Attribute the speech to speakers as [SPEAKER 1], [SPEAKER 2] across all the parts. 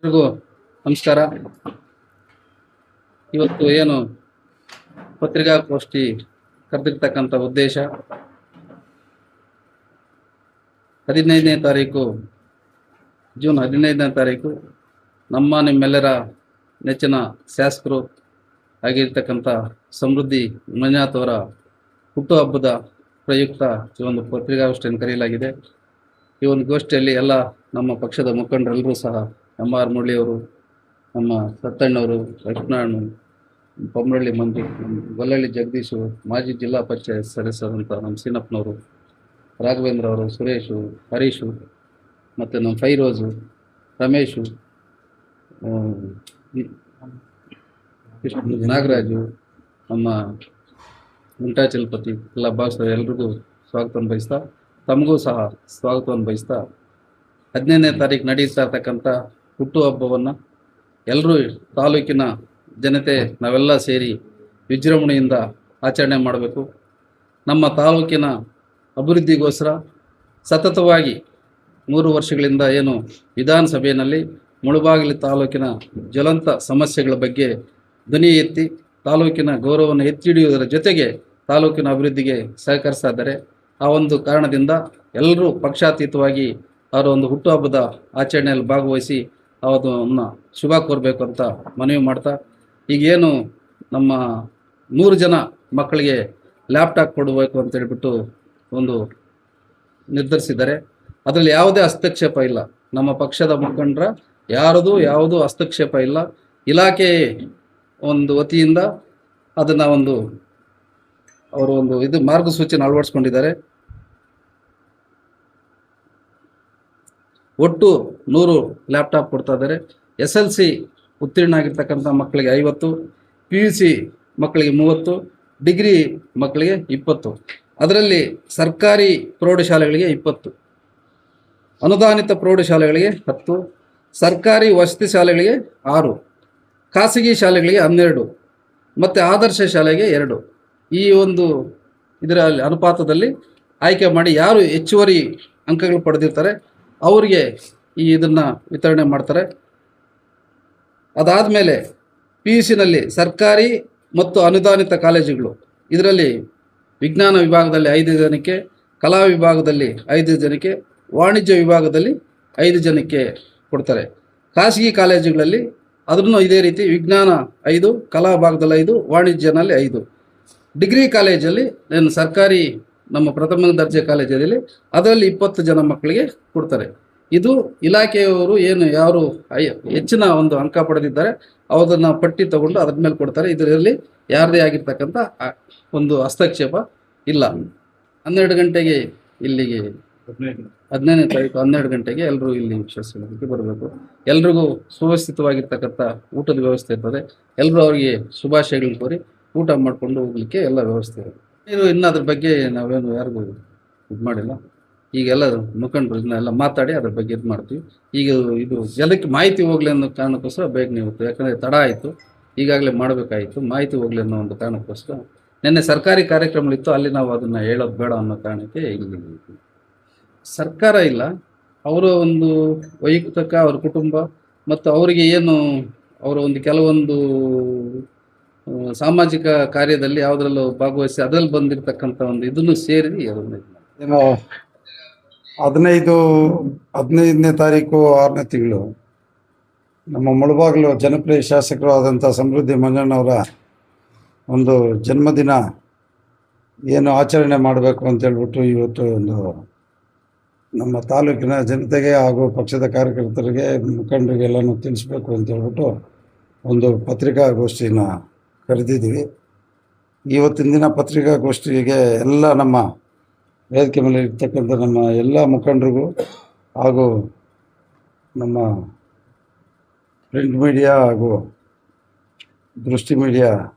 [SPEAKER 1] ಎಲ್ರಿಗೂ ನಮಸ್ಕಾರ. ಇವತ್ತು ಏನು ಪತ್ರಿಕಾಗೋಷ್ಠಿ ಕರೆದಿರ್ತಕ್ಕಂಥ ಉದ್ದೇಶ 15ನೇ ತಾರೀಕು ಜೂನ್ 15ನೇ ತಾರೀಕು ನಿಮ್ಮೆಲ್ಲರ ನೆಚ್ಚಿನ ಶಾಸಕರು ಆಗಿರ್ತಕ್ಕಂಥ ಸಮೃದ್ಧಿ ಮಂಜುನಾಥ್ ಅವರ ಹುಟ್ಟುಹಬ್ಬದ ಪ್ರಯುಕ್ತ ಈ ಒಂದು ಪತ್ರಿಕಾಗೋಷ್ಠಿಯನ್ನು ಕರೆಯಲಾಗಿದೆ. ಈ ಒಂದು ಗೋಷ್ಠಿಯಲ್ಲಿ ಎಲ್ಲ ನಮ್ಮ ಪಕ್ಷದ ಮುಖಂಡರೆಲ್ಲರೂ ಸಹ M.R. ಮುರಳಿಯವರು, ನಮ್ಮ ಸತ್ತಣ್ಣವರು, ಲಕ್ಷ್ಮಣ, ಪೊಮ್ಮರಳ್ಳಿ ಮಂದಿ, ಗೊಲ್ಲಳ್ಳಿ ಜಗದೀಶು, ಮಾಜಿ ಜಿಲ್ಲಾ ಪಂಚಾಯತ್ ಸದಸ್ಯರಂಥ ನಮ್ಮ ಸೀನಪ್ಪನವರು, ರಾಘವೇಂದ್ರ ಅವರು, ಸುರೇಶು, ಹರೀಶು, ಮತ್ತು ನಮ್ಮ ಫೈರೋಜು, ರಮೇಶು, ನಾಗರಾಜು, ನಮ್ಮ ಮುಂಟಾಚಲಪತಿ ಎಲ್ಲ ಭಾಗವಹಿಸಿದ ಎಲ್ರಿಗೂ ಸ್ವಾಗತವನ್ನು ಬಯಸ್ತಾ, ತಮಗೂ ಸಹ ಸ್ವಾಗತವನ್ನು ಬಯಸ್ತಾ 15ನೇ ತಾರೀಕು ನಡೆಯುತ್ತಾ ಇರ್ತಕ್ಕಂಥ ಹುಟ್ಟುಹಬ್ಬವನ್ನು ಎಲ್ಲರೂ ತಾಲೂಕಿನ ಜನತೆ ನಾವೆಲ್ಲ ಸೇರಿ ವಿಜೃಂಭಣೆಯಿಂದ ಆಚರಣೆ ಮಾಡಬೇಕು. ನಮ್ಮ ತಾಲೂಕಿನ ಅಭಿವೃದ್ಧಿಗೋಸ್ಕರ ಸತತವಾಗಿ 3 ವರ್ಷಗಳಿಂದ ಏನು ವಿಧಾನಸಭೆಯಲ್ಲಿ ಮುಳುಬಾಗಿಲು ತಾಲೂಕಿನ ಜ್ವಲಂತ ಸಮಸ್ಯೆಗಳ ಬಗ್ಗೆ ಧ್ವನಿ ಎತ್ತಿ ತಾಲೂಕಿನ ಗೌರವವನ್ನು ಎತ್ತಿ ಹಿಡಿಯುವುದರ ಜೊತೆಗೆ ತಾಲೂಕಿನ ಅಭಿವೃದ್ಧಿಗೆ ಸಹಕರಿಸ್ತಾ ಇದ್ದಾರೆ. ಆ ಒಂದು ಕಾರಣದಿಂದ ಎಲ್ಲರೂ ಪಕ್ಷಾತೀತವಾಗಿ ಅವರ ಒಂದು ಹುಟ್ಟುಹಬ್ಬದ ಆಚರಣೆಯಲ್ಲಿ ಭಾಗವಹಿಸಿ ಅದನ್ನು ಶುಭ ಕೋರಬೇಕು ಅಂತ ಮನವಿ ಮಾಡ್ತಾ, ಈಗೇನು ನಮ್ಮ 100 ಜನ ಮಕ್ಕಳಿಗೆ ಲ್ಯಾಪ್ಟಾಪ್ ಕೊಡಬೇಕು ಅಂತ ಹೇಳ್ಬಿಟ್ಟು ಒಂದು ನಿರ್ಧರಿಸಿದ್ದಾರೆ. ಅದರಲ್ಲಿ ಯಾವುದೇ ಹಸ್ತಕ್ಷೇಪ ಇಲ್ಲ. ನಮ್ಮ ಪಕ್ಷದ ಮುಖಂಡರ ಯಾವುದೂ ಹಸ್ತಕ್ಷೇಪ ಇಲ್ಲ. ಇಲಾಖೆ ಒಂದು ವತಿಯಿಂದ ಅದನ್ನು ಅವರು ಮಾರ್ಗಸೂಚಿಯನ್ನು ಅಳವಡಿಸ್ಕೊಂಡಿದ್ದಾರೆ. ಒಟ್ಟು 100 ಲ್ಯಾಪ್ಟಾಪ್ ಕೊಡ್ತಾ ಇದ್ದಾರೆ. SLC ಉತ್ತೀರ್ಣ ಆಗಿರ್ತಕ್ಕಂಥ ಮಕ್ಕಳಿಗೆ 50, PUC ಮಕ್ಕಳಿಗೆ 30, ಡಿಗ್ರಿ ಮಕ್ಕಳಿಗೆ 20, ಅದರಲ್ಲಿ ಸರ್ಕಾರಿ ಪ್ರೌಢಶಾಲೆಗಳಿಗೆ 20, ಅನುದಾನಿತ ಪ್ರೌಢಶಾಲೆಗಳಿಗೆ 10, ಸರ್ಕಾರಿ ವಸತಿ ಶಾಲೆಗಳಿಗೆ 6, ಖಾಸಗಿ ಶಾಲೆಗಳಿಗೆ 12 ಮತ್ತು ಆದರ್ಶ ಶಾಲೆಗೆ 2. ಈ ಒಂದು ಇದರ ಅನುಪಾತದಲ್ಲಿ ಆಯ್ಕೆ ಮಾಡಿ ಯಾರು ಹೆಚ್ಚುವರಿ ಅಂಕಗಳು ಪಡೆದಿರ್ತಾರೆ ಅವರಿಗೆ ಇದನ್ನು ವಿತರಣೆ ಮಾಡ್ತಾರೆ. ಅದಾದಮೇಲೆ PUCನಲ್ಲಿ ಸರ್ಕಾರಿ ಮತ್ತು ಅನುದಾನಿತ ಕಾಲೇಜುಗಳು, ಇದರಲ್ಲಿ ವಿಜ್ಞಾನ ವಿಭಾಗದಲ್ಲಿ 5 ಜನಕ್ಕೆ, ಕಲಾ ವಿಭಾಗದಲ್ಲಿ 5 ಜನಕ್ಕೆ, ವಾಣಿಜ್ಯ ವಿಭಾಗದಲ್ಲಿ 5 ಜನಕ್ಕೆ ಕೊಡ್ತಾರೆ. ಖಾಸಗಿ ಕಾಲೇಜುಗಳಲ್ಲಿ ಅದನ್ನು ಇದೇ ರೀತಿ ವಿಜ್ಞಾನ 5, ಕಲಾ ಭಾಗದಲ್ಲಿ 5, ವಾಣಿಜ್ಯನಲ್ಲಿ 5, ಡಿಗ್ರಿ ಕಾಲೇಜಲ್ಲಿ ಸರ್ಕಾರಿ ನಮ್ಮ ಪ್ರಥಮ ದರ್ಜೆ ಕಾಲೇಜಲ್ಲಿ ಅದರಲ್ಲಿ 20 ಜನ ಮಕ್ಕಳಿಗೆ ಕೊಡ್ತಾರೆ. ಇದು ಇಲಾಖೆಯವರು ಯಾರು ಹೆಚ್ಚಿನ ಒಂದು ಅಂಕ ಪಡೆದಿದ್ದಾರೆ ಅದನ್ನು ಪಟ್ಟಿ ತಗೊಂಡು ಅದ್ರ ಮೇಲೆ ಕೊಡ್ತಾರೆ. ಇದರಲ್ಲಿ ಯಾರದೇ ಆಗಿರ್ತಕ್ಕಂಥ ಒಂದು ಹಸ್ತಕ್ಷೇಪ ಇಲ್ಲ. 12 ಗಂಟೆಗೆ ಇಲ್ಲಿಗೆ 15ನೇ ತಾರೀಕು 12 ಗಂಟೆಗೆ ಎಲ್ಲರೂ ಇಲ್ಲಿ ವಿಶ್ವಾಸಕ್ಕೆ ಬರಬೇಕು. ಎಲ್ರಿಗೂ ಸುವ್ಯವಸ್ಥಿತವಾಗಿರ್ತಕ್ಕಂಥ ಊಟದ ವ್ಯವಸ್ಥೆ ಇರ್ತದೆ. ಎಲ್ಲರೂ ಅವರಿಗೆ ಶುಭಾಶಯಗಳನ್ನ ಕೋರಿ ಊಟ ಮಾಡಿಕೊಂಡು ಹೋಗ್ಲಿಕ್ಕೆ ಎಲ್ಲ ವ್ಯವಸ್ಥೆ ಇದೆ. ಇನ್ನು ಅದ್ರ ಬಗ್ಗೆ ನಾವೇನು ಯಾರಿಗೂ ಇದು ಮಾಡಿಲ್ಲ. ಈಗೆಲ್ಲ ಮುಖಂಡರು ಇದನ್ನೆಲ್ಲ ಮಾತಾಡಿ ಅದ್ರ ಬಗ್ಗೆ ಇದು ಮಾಡ್ತೀವಿ. ಈಗ ಇದು ಜನಕ್ಕೆ ಮಾಹಿತಿ ಹೋಗ್ಲಿ ಅನ್ನೋ ಕಾರಣಕ್ಕೋಸ್ಕರ ಬೇಗನೆ ಇವತ್ತು, ಯಾಕಂದರೆ ತಡ ಆಯಿತು, ಈಗಾಗಲೇ ಮಾಡಬೇಕಾಯಿತು, ಮಾಹಿತಿ ಹೋಗ್ಲಿ ಅನ್ನೋ ಒಂದು ಕಾರಣಕ್ಕೋಸ್ಕರ ನಿನ್ನೆ ಸರ್ಕಾರಿ ಕಾರ್ಯಕ್ರಮಗಳಿತ್ತು, ಅಲ್ಲಿ ನಾವು ಅದನ್ನು ಹೇಳೋದು ಬೇಡ ಅನ್ನೋ ಕಾರಣಕ್ಕೆ ಇಲ್ಲಿ ಸರ್ಕಾರ ಇಲ್ಲ, ಅವರ ಒಂದು ವೈಯಕ್ತಿಕ ಅವ್ರ ಕುಟುಂಬ ಮತ್ತು ಅವರಿಗೆ ಅವರ ಒಂದು ಕೆಲವೊಂದು ಸಾಮಾಜಿಕ ಕಾರ್ಯದಲ್ಲಿ ಯಾವುದರಲ್ಲೂ ಭಾಗವಹಿಸಿ ಅದರಲ್ಲಿ ಬಂದಿರತಕ್ಕಂಥ ಒಂದು ಇದನ್ನು ಸೇರಿ
[SPEAKER 2] ಏನು 15ನೇ ತಾರೀಕು 6ನೇ ತಿಂಗಳು ನಮ್ಮ ಮುಳಬಾಗಿಲು ಜನಪ್ರಿಯ ಶಾಸಕರು ಆದಂಥ ಸಮೃದ್ಧಿ ಮಂಜಣ್ಣವರ ಒಂದು ಜನ್ಮದಿನ ಏನು ಆಚರಣೆ ಮಾಡಬೇಕು ಅಂತ ಹೇಳ್ಬಿಟ್ಟು ಇವತ್ತು ನಮ್ಮ ತಾಲೂಕಿನ ಜನತೆಗೆ ಹಾಗೂ ಪಕ್ಷದ ಕಾರ್ಯಕರ್ತರಿಗೆ, ಮುಖಂಡರಿಗೆಲ್ಲನೂ ತಿಳಿಸ್ಬೇಕು ಅಂತ ಹೇಳ್ಬಿಟ್ಟು ಒಂದು ಪತ್ರಿಕಾಗೋಷ್ಠಿನ ಕರೆದಿದ್ದೀವಿ. ಇವತ್ತಿನ ದಿನ ಪತ್ರಿಕಾಗೋಷ್ಠಿಗೆ ಎಲ್ಲ ನಮ್ಮ ವೇದಿಕೆ ಮೇಲೆ ಇರ್ತಕ್ಕಂಥ ನಮ್ಮ ಎಲ್ಲ ಮುಖಂಡರಿಗೂ ಹಾಗೂ ನಮ್ಮ ಪ್ರಿಂಟ್ ಮೀಡಿಯಾ ಹಾಗೂ ದೃಷ್ಟಿ ಮೀಡಿಯಾ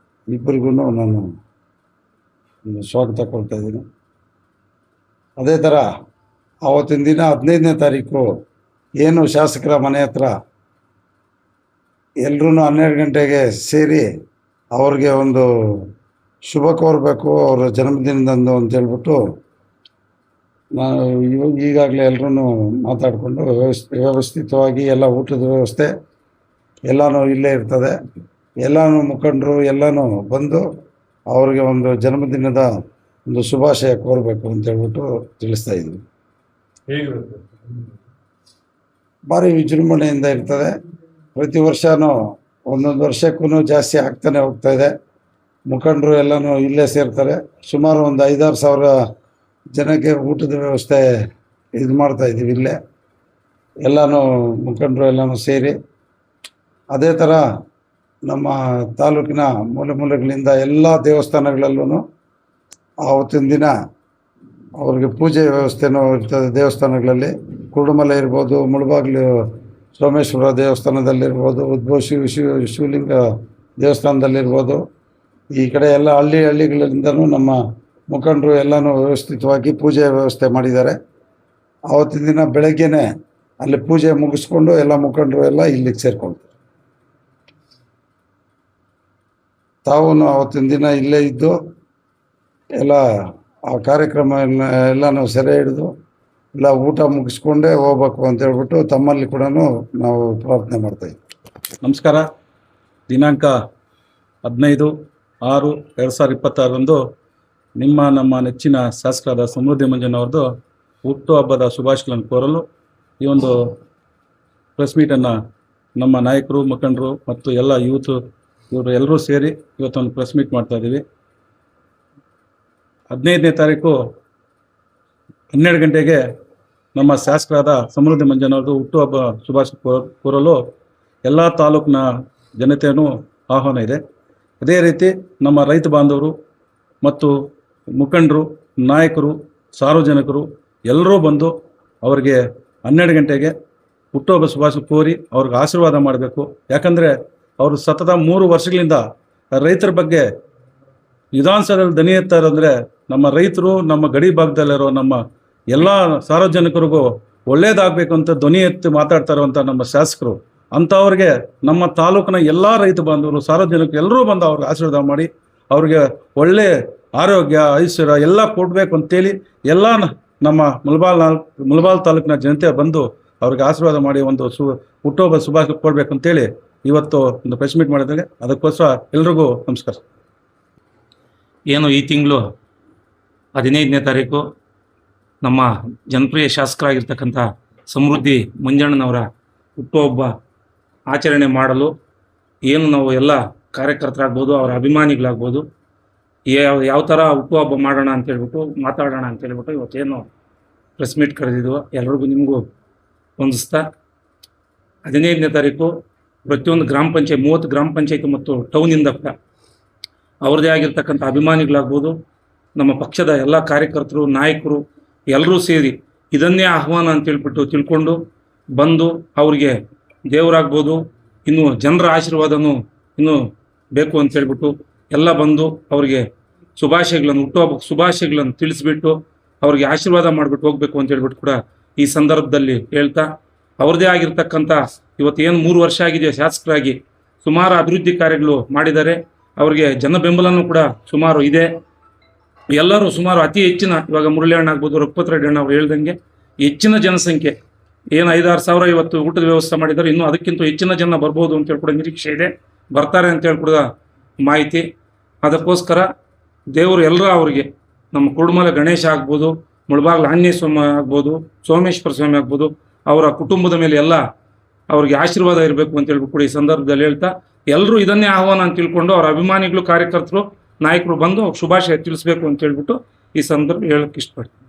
[SPEAKER 2] ಇಬ್ಬರಿಗೂ ನಾನು ಸ್ವಾಗತ ಕೊಡ್ತಾ ಇದ್ದೀನಿ. ಅದೇ ಥರ ಆವತ್ತಿನ ದಿನ 15ನೇ ತಾರೀಕು ಏನು ಶಾಸಕರ ಮನೆ ಹತ್ರ ಎಲ್ಲರೂ 12 ಗಂಟೆಗೆ ಸೇರಿ ಅವ್ರಿಗೆ ಒಂದು ಶುಭ ಕೋರಬೇಕು ಅವರ ಜನ್ಮದಿನದಂದು ಅಂತ ಹೇಳ್ಬಿಟ್ಟು ನಾವು ಈಗಾಗಲೇ ಎಲ್ಲರೂ ಮಾತಾಡಿಕೊಂಡು ವ್ಯವಸ್ಥಿತವಾಗಿ ಎಲ್ಲ ಊಟದ ವ್ಯವಸ್ಥೆ ಎಲ್ಲನೂ ಇಲ್ಲೇ ಇರ್ತದೆ. ಎಲ್ಲನೂ ಮುಖಂಡರು ಎಲ್ಲನೂ ಬಂದು ಅವ್ರಿಗೆ ಒಂದು ಜನ್ಮದಿನದ ಒಂದು ಶುಭಾಶಯ ಕೋರಬೇಕು ಅಂತ ಹೇಳ್ಬಿಟ್ಟು ತಿಳಿಸ್ತಾ ಇದ್ವಿ.
[SPEAKER 3] ಹೇಗಿರುತ್ತೆ?
[SPEAKER 2] ಭಾರಿ ವಿಜೃಂಭಣೆಯಿಂದ ಇರ್ತದೆ. ಪ್ರತಿ ವರ್ಷವೂ ಒಂದೊಂದು ವರ್ಷಕ್ಕೂ ಜಾಸ್ತಿ ಆಗ್ತಾನೆ ಹೋಗ್ತಾ ಇದೆ. ಮುಖಂಡರು ಎಲ್ಲನೂ ಇಲ್ಲೇ ಸೇರ್ತಾರೆ. ಸುಮಾರು ಒಂದು 5-6 ಸಾವಿರ ಜನಕ್ಕೆ ಊಟದ ವ್ಯವಸ್ಥೆ ಇದು ಮಾಡ್ತಾ ಇದ್ದೀವಿ ಇಲ್ಲೇ. ಎಲ್ಲನೂ ಮುಖಂಡರು ಎಲ್ಲನೂ ಸೇರಿ ಅದೇ ಥರ ನಮ್ಮ ತಾಲೂಕಿನ ಮೂಲೆ ಮೂಲೆಗಳಿಂದ ಎಲ್ಲ ದೇವಸ್ಥಾನಗಳಲ್ಲೂ ಆವತ್ತಿನ ದಿನ ಅವ್ರಿಗೆ ಪೂಜೆ ವ್ಯವಸ್ಥೆನೂ ಇರ್ತದೆ. ದೇವಸ್ಥಾನಗಳಲ್ಲಿ ಕುರುಡುಮಲೆ ಇರ್ಬೋದು, ಮುಳಬಾಗಿಲು ಸೋಮೇಶ್ವರ ದೇವಸ್ಥಾನದಲ್ಲಿರ್ಬೋದು, ಉದ್ಭವ ಶಿವಲಿಂಗ ದೇವಸ್ಥಾನದಲ್ಲಿರ್ಬೋದು, ಈ ಕಡೆ ಎಲ್ಲ ಹಳ್ಳಿಗಳಿಂದನೂ ನಮ್ಮ ಮುಖಂಡರು ಎಲ್ಲನೂ ವ್ಯವಸ್ಥಿತವಾಗಿ ಪೂಜೆ ವ್ಯವಸ್ಥೆ ಮಾಡಿದ್ದಾರೆ. ಆವತ್ತಿನ ದಿನ ಬೆಳಗ್ಗೆನೇ ಅಲ್ಲಿ ಪೂಜೆ ಮುಗಿಸ್ಕೊಂಡು ಎಲ್ಲ ಮುಖಂಡರು ಎಲ್ಲ ಇಲ್ಲಿಗೆ ಸೇರ್ಕೊಳ್ತಾರೆ. ತಾವು ಆವತ್ತಿನ ದಿನ ಇಲ್ಲೇ ಇದ್ದು ಎಲ್ಲ ಆ ಕಾರ್ಯಕ್ರಮ ಎಲ್ಲನೂ ಸೆರೆ ಹಿಡಿದು ಎಲ್ಲ ಊಟ ಮುಗಿಸ್ಕೊಂಡೇ ಹೋಗ್ಬೇಕು ಅಂತ ಹೇಳ್ಬಿಟ್ಟು ತಮ್ಮಲ್ಲಿ ಕೂಡ ನಾವು ಪ್ರಾರ್ಥನೆ ಮಾಡ್ತಾಯಿದ್ವಿ.
[SPEAKER 4] ನಮಸ್ಕಾರ. ದಿನಾಂಕ 15/6/2026 ನಮ್ಮ ನೆಚ್ಚಿನ ಶಾಸಕರಾದ ಸಮೃದ್ಧಿ ಮಂಜಣ್ಣವ್ರದ್ದು ಹುಟ್ಟುಹಬ್ಬದ ಶುಭಾಶಯಗಳನ್ನು ಕೋರಲು ಈ ಒಂದು ಪ್ರೆಸ್ ಮೀಟನ್ನು ನಮ್ಮ ನಾಯಕರು, ಮುಖಂಡರು ಮತ್ತು ಎಲ್ಲ ಯೂತ್ ಇವರು ಎಲ್ಲರೂ ಸೇರಿ ಇವತ್ತೊಂದು ಪ್ರೆಸ್ ಮೀಟ್ ಮಾಡ್ತಾಯಿದ್ದೀವಿ. 15ನೇ ತಾರೀಕು 12 ಗಂಟೆಗೆ ನಮ್ಮ ಶಾಸಕರಾದ ಸಮೃದ್ಧಿ ಮಂಜಣ್ಣವ್ರದ್ದು ಹುಟ್ಟುಹಬ್ಬ ಶುಭಾಶಯ ಕೋರಲು ಎಲ್ಲ ತಾಲೂಕಿನ ಜನತೆಯೂ ಆಹ್ವಾನ ಇದೆ. ಅದೇ ರೀತಿ ನಮ್ಮ ರೈತ ಬಾಂಧವರು ಮತ್ತು ಮುಖಂಡರು, ನಾಯಕರು, ಸಾರ್ವಜನಿಕರು ಎಲ್ಲರೂ ಬಂದು ಅವರಿಗೆ 12 ಗಂಟೆಗೆ ಹುಟ್ಟುಹಬ್ಬ ಶುಭಾಶಯ ಕೋರಿ ಅವ್ರಿಗೆ ಆಶೀರ್ವಾದ ಮಾಡಬೇಕು. ಯಾಕಂದರೆ ಅವರು ಸತತ 3 ವರ್ಷಗಳಿಂದ ರೈತರ ಬಗ್ಗೆ ವಿಧಾನಸಭೆಯಲ್ಲಿ ದನಿ ಎತ್ತಾರಂದರೆ ನಮ್ಮ ರೈತರು, ನಮ್ಮ ಗಡಿ ಭಾಗದಲ್ಲಿರೋ ನಮ್ಮ ಎಲ್ಲ ಸಾರ್ವಜನಿಕರಿಗೂ ಒಳ್ಳೇದಾಗಬೇಕು ಅಂತ ಧ್ವನಿ ಎತ್ತಿ ಮಾತಾಡ್ತಾ ಇರುವಂಥ ನಮ್ಮ ಶಾಸಕರು. ಅಂಥವ್ರಿಗೆ ನಮ್ಮ ತಾಲೂಕಿನ ಎಲ್ಲ ರೈತ ಬಾಂಧವರು, ಸಾರ್ವಜನಿಕರು ಎಲ್ಲರೂ ಬಂದು ಅವ್ರಿಗೆ ಆಶೀರ್ವಾದ ಮಾಡಿ ಅವ್ರಿಗೆ ಒಳ್ಳೆ ಆರೋಗ್ಯ, ಐಶ್ವರ್ಯ ಎಲ್ಲ ಕೊಡಬೇಕು ಅಂತೇಳಿ ಎಲ್ಲ ನಮ್ಮ ಮುಳಬಾಲ್ ತಾಲೂಕಿನ ಜನತೆ ಬಂದು ಅವ್ರಿಗೆ ಆಶೀರ್ವಾದ ಮಾಡಿ ಒಂದು ಹುಟ್ಟುಹಬ್ಬ ಶುಭಾಶಯ ಕೊಡಬೇಕು ಅಂತೇಳಿ ಇವತ್ತು ಒಂದು ಪ್ರೆಸ್ ಮೀಟ್ ಮಾಡಿದ್ದಾರೆ. ಅದಕ್ಕೋಸ್ಕರ ಎಲ್ರಿಗೂ ನಮಸ್ಕಾರ.
[SPEAKER 5] ಏನು ಈ ತಿಂಗಳು 15ನೇ ತಾರೀಕು ನಮ್ಮ ಜನಪ್ರಿಯ ಶಾಸಕರಾಗಿರ್ತಕ್ಕಂಥ ಸಮೃದ್ಧಿ ಮಂಜಣ್ಣನವರ ಹುಟ್ಟುಹಬ್ಬ ಆಚರಣೆ ಮಾಡಲು ಏನು ನಾವು ಎಲ್ಲ ಕಾರ್ಯಕರ್ತರಾಗ್ಬೋದು, ಅವರ ಅಭಿಮಾನಿಗಳಾಗ್ಬೋದು, ಯಾವ ಥರ ಹುಟ್ಟುಹಬ್ಬ ಮಾಡೋಣ ಅಂತೇಳ್ಬಿಟ್ಟು ಮಾತಾಡೋಣ ಅಂತೇಳ್ಬಿಟ್ಟು ಇವತ್ತೇನು ಪ್ರೆಸ್ ಮೀಟ್ ಕರೆದಿದ್ವು. ಎಲ್ರಿಗೂ ನಿಮಗೂ ಹೊಂದಿಸ್ತಾ 15ನೇ ತಾರೀಕು ಪ್ರತಿಯೊಂದು ಗ್ರಾಮ ಪಂಚಾಯತ್ 30 ಗ್ರಾಮ ಪಂಚಾಯತ್ ಮತ್ತು ಟೌನಿಂದ ಕೂಡ ಅವ್ರದ್ದೇ ಆಗಿರ್ತಕ್ಕಂಥ ಅಭಿಮಾನಿಗಳಾಗ್ಬೋದು, ನಮ್ಮ ಪಕ್ಷದ ಎಲ್ಲ ಕಾರ್ಯಕರ್ತರು, ನಾಯಕರು ಎಲ್ಲರೂ ಸೇರಿ ಇದನ್ನೇ ಆಹ್ವಾನ ಅಂತೇಳ್ಬಿಟ್ಟು ತಿಳ್ಕೊಂಡು ಬಂದು ಅವ್ರಿಗೆ ದೇವರಾಗ್ಬೋದು, ಇನ್ನು ಜನರ ಆಶೀರ್ವಾದನೂ ಇನ್ನೂ ಬೇಕು ಅಂತೇಳ್ಬಿಟ್ಟು ಎಲ್ಲ ಬಂದು ಅವ್ರಿಗೆ ಶುಭಾಶಯಗಳನ್ನು, ಹುಟ್ಟುಹಬ್ಬ ಶುಭಾಶಯಗಳನ್ನು ತಿಳಿಸ್ಬಿಟ್ಟು ಅವ್ರಿಗೆ ಆಶೀರ್ವಾದ ಮಾಡಿಬಿಟ್ಟು ಹೋಗಬೇಕು ಅಂತೇಳ್ಬಿಟ್ಟು ಕೂಡ ಈ ಸಂದರ್ಭದಲ್ಲಿ ಹೇಳ್ತಾ, ಅವ್ರದ್ದೇ ಆಗಿರ್ತಕ್ಕಂಥ ಇವತ್ತೇನು 3 ವರ್ಷ ಆಗಿದೆ ಶಾಸಕರಾಗಿ ಸುಮಾರು ಅಭಿವೃದ್ಧಿ ಕಾರ್ಯಗಳು ಮಾಡಿದ್ದಾರೆ. ಅವ್ರಿಗೆ ಜನ ಬೆಂಬಲನೂ ಕೂಡ ಸುಮಾರು ಇದೆ. ಎಲ್ಲರೂ ಸುಮಾರು ಅತಿ ಹೆಚ್ಚಿನ, ಇವಾಗ ಮುರಳಿ ಅಣ್ಣ ಆಗ್ಬೋದು, ರಘುಪತಿ ರೆಡ್ಡಿ ಅಣ್ಣ ಅವ್ರು ಹೇಳ್ದಂಗೆ ಹೆಚ್ಚಿನ ಜನಸಂಖ್ಯೆ ಏನು 5-6 ಸಾವಿರ ಇವತ್ತು ಊಟದ ವ್ಯವಸ್ಥೆ ಮಾಡಿದ್ದಾರೆ. ಇನ್ನೂ ಅದಕ್ಕಿಂತ ಹೆಚ್ಚಿನ ಜನ ಬರ್ಬೋದು ಅಂತೇಳಿ ಕೂಡ ನಿರೀಕ್ಷೆ ಇದೆ, ಬರ್ತಾರೆ ಅಂತೇಳಿ ಕೂಡ ಮಾಹಿತಿ. ಅದಕ್ಕೋಸ್ಕರ ದೇವರು ಎಲ್ಲರ ಅವರಿಗೆ ನಮ್ಮ ಕುರುಡುಮಲೆ ಗಣೇಶ ಆಗ್ಬೋದು, ಮುಳಬಾಗಿಲು ಆಂಜನೇಯ ಸ್ವಾಮಿ ಆಗ್ಬೋದು, ಸೋಮೇಶ್ವರ ಸ್ವಾಮಿ ಆಗ್ಬೋದು, ಅವರ ಕುಟುಂಬದ ಮೇಲೆ ಎಲ್ಲ ಅವ್ರಿಗೆ ಆಶೀರ್ವಾದ ಇರಬೇಕು ಅಂತ ಹೇಳ್ಬಿಟ್ಟು ಕೂಡ ಈ ಸಂದರ್ಭದಲ್ಲಿ ಹೇಳ್ತಾ, ಎಲ್ಲರೂ ಇದನ್ನೇ ಆಹ್ವಾನ ಅಂತ ತಿಳ್ಕೊಂಡು ಅವರ ಅಭಿಮಾನಿಗಳು, ಕಾರ್ಯಕರ್ತರು, ನಾಯಕರು ಬಂದು ಶುಭಾಶಯ ತಿಳಿಸ್ಬೇಕು ಅಂತ ಹೇಳ್ಬಿಟ್ಟು ಈ ಸಂದರ್ಭ ಹೇಳಕ್ಕೆ ಇಷ್ಟಪಡ್ತೀನಿ.